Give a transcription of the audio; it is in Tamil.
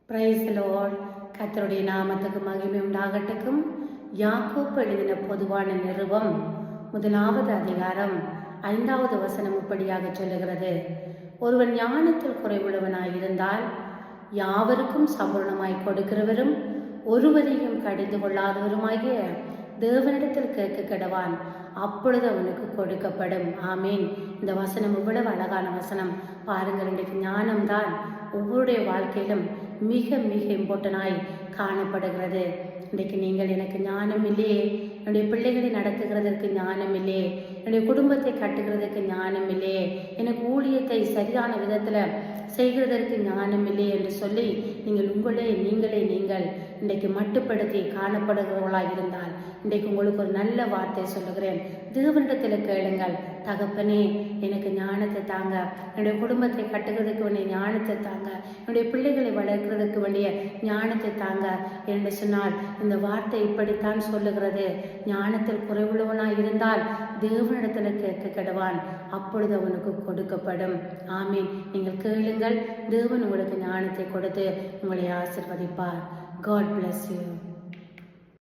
Praise the Lord. கர்த்தருடைய நாமத்துக்கு மகிமை உண்டாகட்டும். யாக்கோப்பு எழுதின பொதுவான நிருபம் 1வது அதிகாரம் 5வது வசனம் இப்படியாக சொல்லுகிறது: ஒருவன் ஞானத்தில் குறைவுள்ளவனாயிருந்தால் யாவருக்கும் சம்பூர்ணமாய் கொடுக்கிறவரும் ஒருவரையும் கடிந்து கொள்ளாதவருமாகிய தேவனிடத்தில் கேட்க கடவான், அப்பொழுது அவனுக்கு கொடுக்கப்படும். ஆமீன். இந்த வசனம் இவ்வளவு அழகான வசனம் பாருங்கள். இன்றைக்கு ஞானம்தான் ஒவ்வொருடைய வாழ்க்கையிலும் மிக மிக இம்பார்ட்டனாய் காணப்படுகிறது. இன்றைக்கு நீங்கள் எனக்கு ஞானம் இல்லையே, என்னுடைய பிள்ளைகளை நடத்துகிறதற்கு ஞானம் இல்லையே, என்னுடைய குடும்பத்தை கட்டுகிறதுக்கு ஞானம் இல்லையே, எனக்கு ஊழியத்தை சரியான விதத்தில் செய்கிறதற்கு ஞானம் இல்லையே என்று சொல்லி நீங்கள் இன்றைக்கு மட்டுப்படுத்தி காணப்படுகிறவர்களாக இருந்தால் இன்றைக்கு உங்களுக்கு ஒரு நல்ல வார்த்தை சொல்லுகிறேன். தேவனிடத்தில் கேளுங்கள், தகப்பனே எனக்கு ஞானத்தை தாங்க, என்னுடைய குடும்பத்தை கட்டுகிறதுக்கு வேண்டிய ஞானத்தை தாங்க, என்னுடைய பிள்ளைகளை வளர்க்கிறதுக்கு வேண்டிய ஞானத்தை தாங்க என்று சொன்னால் இந்த வார்த்தை இப்படித்தான் சொல்லுகிறது: ஞானத்தில் குறைவுள்ளவனாய் இருந்தால் தேவனிடத்தில் கேட்க கடவான், அப்பொழுது அவனுக்கு கொடுக்கப்படும். ஆமீன். நீங்கள் கேளுங்கள், தேவன் உங்களுக்கு ஞானத்தை கொடுத்து உங்களை ஆசீர்வதிப்பார். God bless you.